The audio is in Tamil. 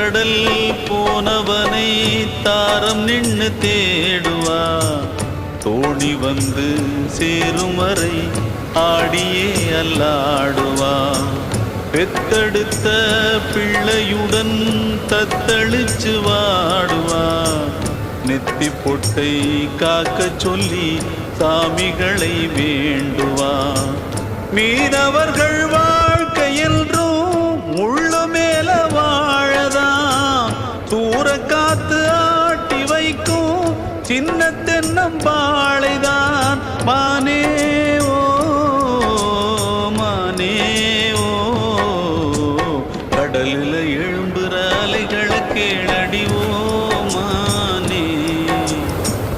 கடல் போனவனை தாரம் நின்னு தேடுவா. தோணி வந்து சேரும் வரை ஆடியே அல்லாடுவா. பெத்தெடுத்த பிள்ளையுடன் தத்தளிச்சு வாடுவா. நெத்தி பொட்டை காக்க சொல்லி சாமிகளை வேண்டுவா. மீனவர்கள் வாழ்க்கை என்றும் முள்ளு மேல வாழதான். தூர காத்து ஆட்டி வைக்கும் சின்ன தென்னம்பாளைதான். மானே